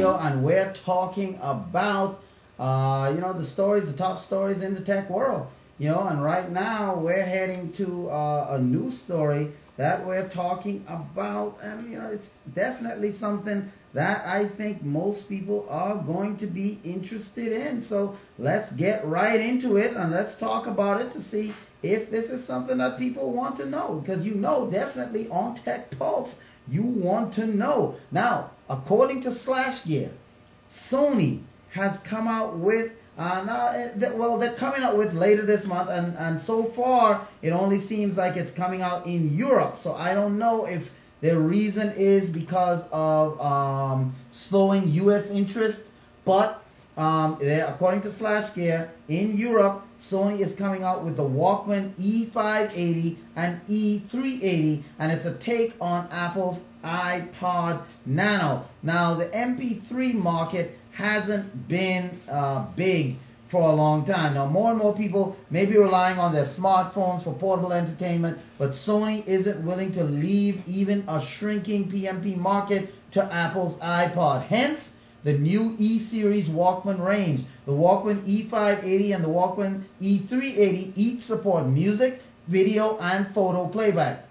video, and we're talking about, the top stories in the tech world. And right now we're heading to a news story that we're talking about, and it's definitely something that I think most people are going to be interested in. So let's get right into it, and let's talk about it to see if this is something that people want to know, because definitely on Tech Pulse, you want to know. Now, according to SlashGear, Sony has come out with, they're coming out with later this month, and so far, it only seems like it's coming out in Europe. So I don't know if the reason is because of slowing U.S. interest, but according to SlashGear, in Europe, Sony is coming out with the Walkman E580 and E380, and it's a take on Apple's iPod Nano. Now, the MP3 market hasn't been big for a long time. Now, more and more people may be relying on their smartphones for portable entertainment, but Sony isn't willing to leave even a shrinking PMP market to Apple's iPod. Hence, the new E-Series Walkman range. The Walkman E580 and the Walkman E380 each support music, video, and photo playback,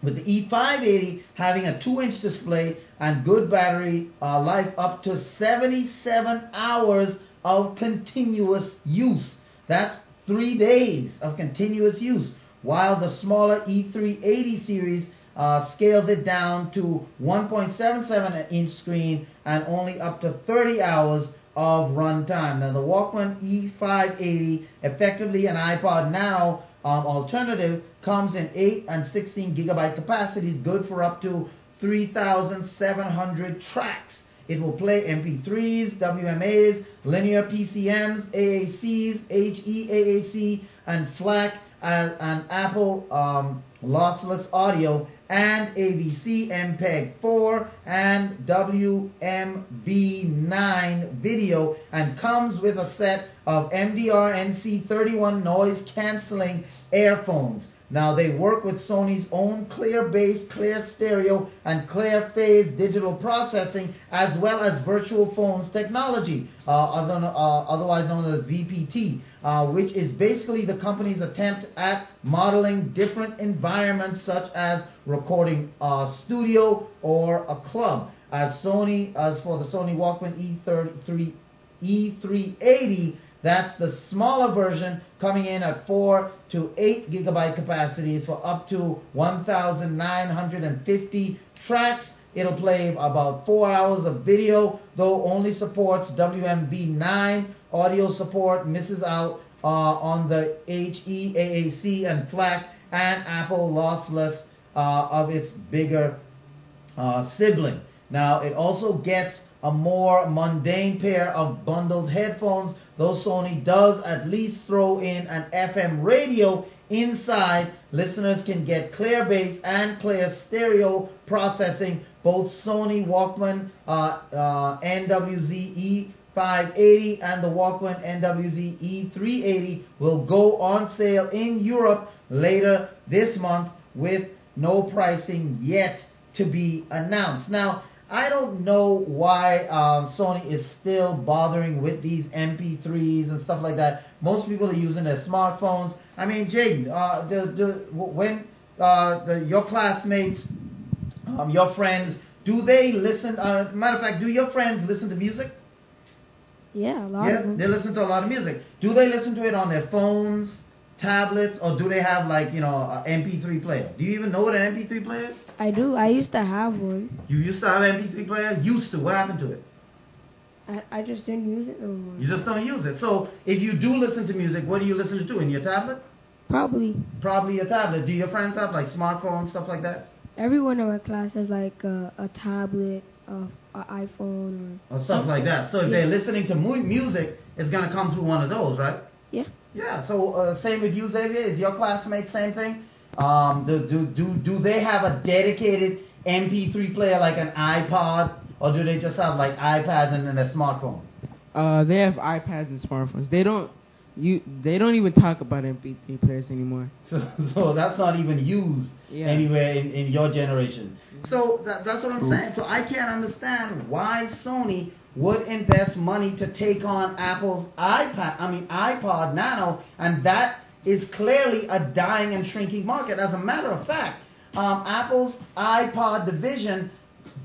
with the E580 having a 2-inch display and good battery life up to 77 hours of continuous use. That's 3 days of continuous use, while the smaller E380 series scales it down to 1.77-inch screen and only up to 30 hours of runtime. Now, the Walkman E580, effectively an iPod Nano alternative, comes in 8 and 16 gigabyte capacities, good for up to 3,700 tracks. It will play MP3s, WMAs, linear PCMs, AACs, HEAAC, and FLAC, and Apple lossless audio, and AVC, MPEG-4, and WMV9 video, and comes with a set of MDR-NC31 noise-canceling earphones. Now, they work with Sony's own clear bass, clear stereo, and clear phase digital processing, as well as virtual phones technology, otherwise known as VPT, which is basically the company's attempt at modeling different environments, such as recording a studio or a club. As for the Sony Walkman E380, that's the smaller version, coming in at 4 to 8 gigabyte capacities for up to 1,950 tracks. It'll play about 4 hours of video, though only supports WMV9 audio support, misses out on the HEAAC and FLAC and Apple lossless of its bigger sibling. Now, it also gets a more mundane pair of bundled headphones, though Sony does at least throw in an FM radio inside. Listeners can get clear bass and clear stereo processing. Both Sony Walkman NWZ E580 and the Walkman NWZ E380 will go on sale in Europe later this month, with no pricing yet to be announced. Now, I don't know why Sony is still bothering with these MP3s and stuff like that. Most people are using their smartphones. I mean, Jaden, your classmates, your friends, do they listen? Matter of fact, do your friends listen to music? Yeah, a lot of them. They listen to a lot of music. Do they listen to it on their phones, tablets, or do they have, like, an MP3 player? Do you even know what an MP3 player is? I do. I used to have one. You used to have an MP3 player? Used to. What happened to it? I just didn't use it no more. You just don't use it. So, if you do listen to music, what do you listen to? In your tablet? Probably. Probably your tablet. Do your friends have, like, smartphones, stuff like that? Everyone in my class has, like, a tablet, an iPhone. Or stuff like that. So, if they're listening to music, it's going to come through one of those, right? Yeah. Yeah. So, same with you, Xavier? Is your classmates same thing? Do they have a dedicated MP3 player like an iPod, or do they just have like iPads and then a smartphone? They have iPads and smartphones. They don't They don't even talk about MP3 players anymore. So that's not even used anywhere in your generation. So that's what I'm saying. So I can't understand why Sony would invest money to take on Apple's iPod Nano, and that is clearly a dying and shrinking market. As a matter of fact, Apple's iPod division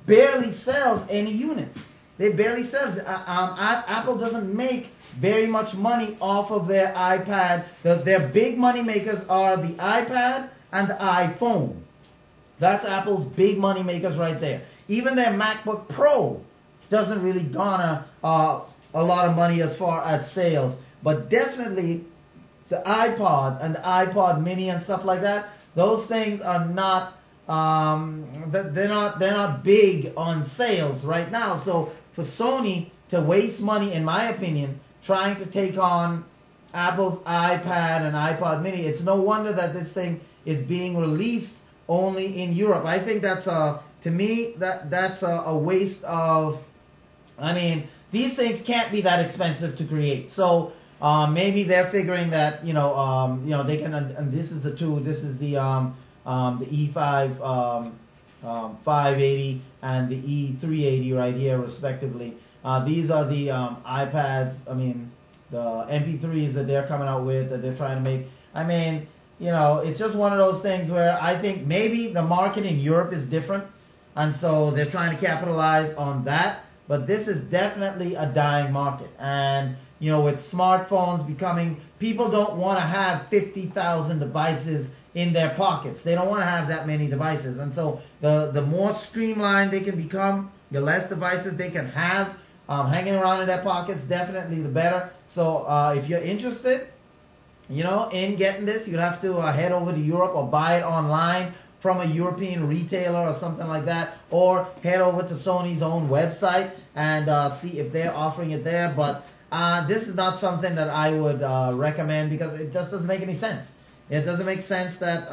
barely sells any units. They barely sell. Apple doesn't make very much money off of their iPad. Their big money makers are the iPad and the iPhone. That's Apple's big money makers right there. Even their MacBook Pro doesn't really garner a lot of money as far as sales. But definitely the iPod and the iPod Mini and stuff like that, those things are not they're not big on sales right now. So for Sony to waste money, in my opinion, trying to take on Apple's iPad and iPod Mini, it's no wonder that this thing is being released only in Europe. I think that's to me that's a waste of. I mean, these things can't be that expensive to create. So maybe they're figuring that they can. And this is the two. This is the E580 and the E380 right here, respectively. These are the iPads. I mean, the MP3s that they're coming out with, that they're trying to make. I mean, it's just one of those things where I think maybe the market in Europe is different, and so they're trying to capitalize on that. But this is definitely a dying market. And, with smartphones becoming, people don't want to have 50,000 devices in their pockets. They don't want to have that many devices. And so the more streamlined they can become, the less devices they can have hanging around in their pockets, definitely the better. So if you're interested, in getting this, you'd have to head over to Europe or buy it online from a European retailer or something like that, or head over to Sony's own website and see if they're offering it there. But this is not something that I would recommend, because it just doesn't make any sense. It doesn't make sense that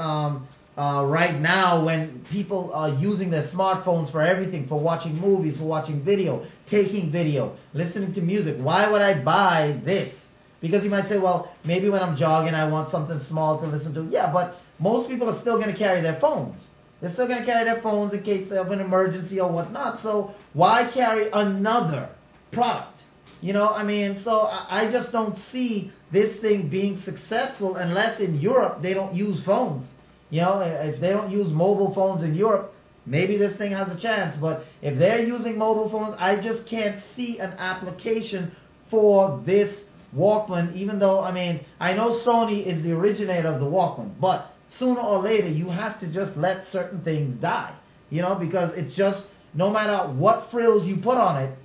right now, when people are using their smartphones for everything, for watching movies, for watching video, taking video, listening to music, why would I buy this? Because you might say, well, maybe when I'm jogging I want something small to listen to. Yeah, but most people are still going to carry their phones. They're still going to carry their phones in case they have an emergency or whatnot. So why carry another product? So I just don't see this thing being successful unless in Europe they don't use phones. If they don't use mobile phones in Europe, maybe this thing has a chance. But if they're using mobile phones, I just can't see an application for this Walkman, even though, I know Sony is the originator of the Walkman, but sooner or later you have to just let certain things die, because it's just, no matter what frills you put on it,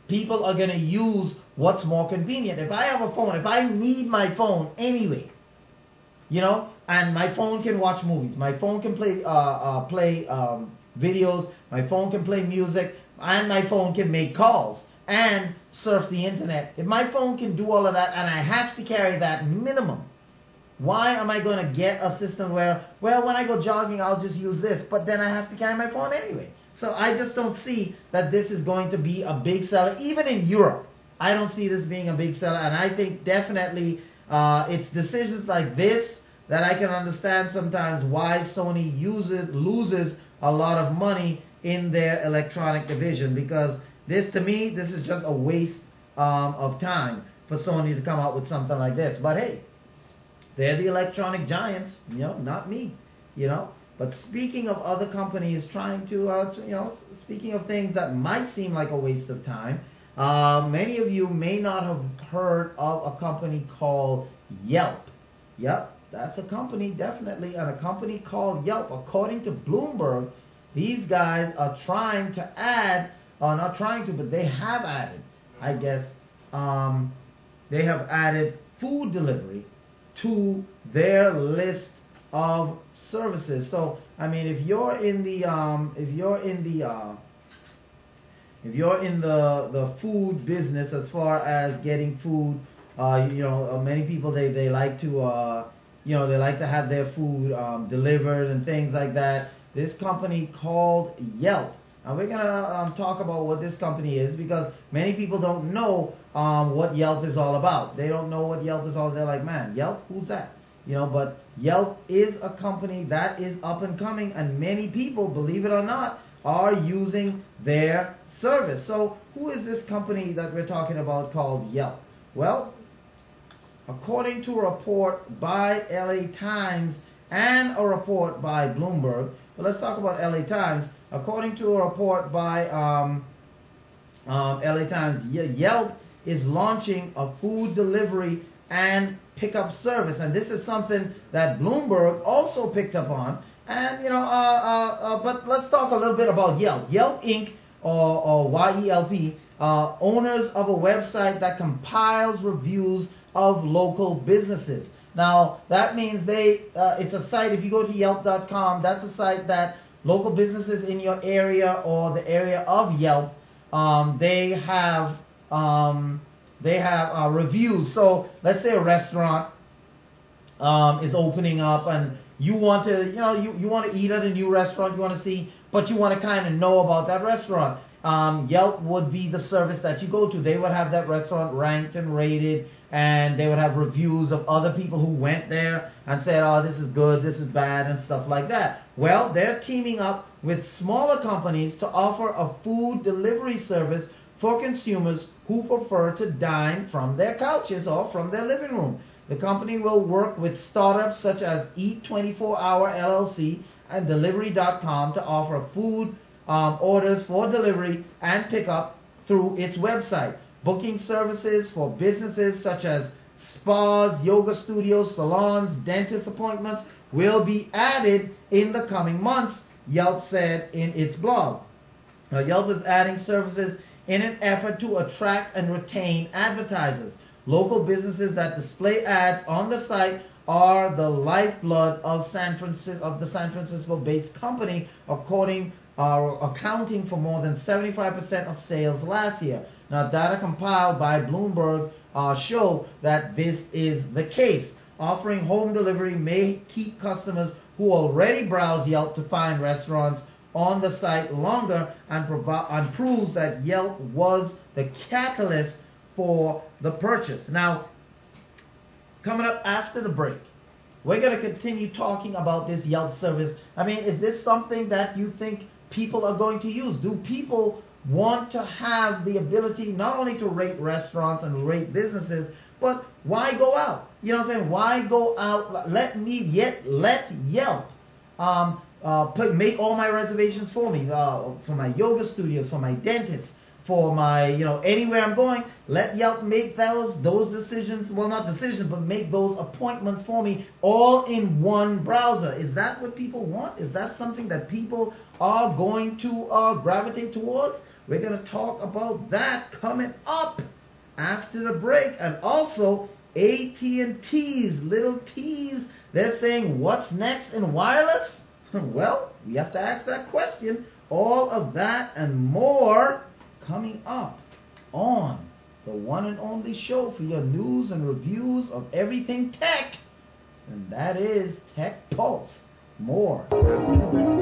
people are going to use what's more convenient. If I have a phone, if I need my phone anyway, and my phone can watch movies, my phone can play videos, my phone can play music, and my phone can make calls and surf the internet. If my phone can do all of that and I have to carry that minimum, why am I going to get a system where, well, when I go jogging I'll just use this, but then I have to carry my phone anyway? So I just don't see that this is going to be a big seller. Even in Europe, I don't see this being a big seller, and I think definitely it's decisions like this that I can understand sometimes why Sony loses a lot of money in their electronic division, because this, to me, this is just a waste of time for Sony to come out with something like this. But hey, they're the electronic giants, not me, But speaking of other companies trying to, speaking of things that might seem like a waste of time, many of you may not have heard of a company called Yelp. Yep, that's a company, definitely, and a company called Yelp. According to Bloomberg, these guys are trying to add, not trying to, but they have added, I guess, they have added food delivery to their list of services. So if you're in the food business, as far as getting food, many people they like to they like to have their food delivered and things like that. This company called Yelp And we're gonna talk about what this company is, because many people don't know what Yelp is all about. They don't know what Yelp is all about. They're like, man, Yelp, who's that? You know, but Yelp is a company that is up and coming, and many people, believe it or not, are using their service. So who is this company that we're talking about called Yelp? Well, according to a report by LA Times and a report by Bloomberg, but let's talk about LA Times. According to a report by LA Times, Yelp is launching a food delivery and pickup service, and this is something that Bloomberg also picked up on. And but let's talk a little bit about Yelp. Yelp Inc. or YELP, owners of a website that compiles reviews of local businesses. Now that means it's a site. If you go to Yelp.com, that's a site that local businesses in your area or the area of Yelp, they have reviews. So let's say a restaurant is opening up, and you want to, you want to eat at a new restaurant, you want to see, but you want to kind of know about that restaurant. Yelp would be the service that you go to. They would have that restaurant ranked and rated, and they would have reviews of other people who went there and said, oh, this is good, this is bad, and stuff like that. Well, they're teaming up with smaller companies to offer a food delivery service for consumers who prefer to dine from their couches or from their living room. The company will work with startups such as Eat24Hour LLC and Delivery.com to offer food orders for delivery and pickup through its website. Booking services for businesses such as spas, yoga studios, salons, dentist appointments will be added in the coming months, Yelp said in its blog. Now, Yelp is adding services in an effort to attract and retain advertisers. Local businesses that display ads on the site are the lifeblood of the San Francisco-based company, accounting for more than 75% of sales last year. Now, data compiled by Bloomberg show that this is the case. Offering home delivery may keep customers who already browse Yelp to find restaurants on the site longer, and proves that Yelp was the catalyst for the purchase. Now, coming up after the break, we're going to continue talking about this Yelp service. I mean, is this something that you think people are going to use? Do people want to have the ability not only to rate restaurants and rate businesses, but why go out? You know what I'm saying? Why go out? Let Yelp make all my reservations for me, for my yoga studios, for my dentist, for my, anywhere I'm going. Let Yelp make those decisions, well, not decisions, but make those appointments for me all in one browser. Is that what people want? Is that something that people are going to gravitate towards? We're going to talk about that coming up after the break. And also, AT&T's little tease, they're saying, what's next in wireless? Well, we have to ask that question. All of that and more coming up on the one and only show for your news and reviews of everything tech, and that is Tech Pulse. More after the break.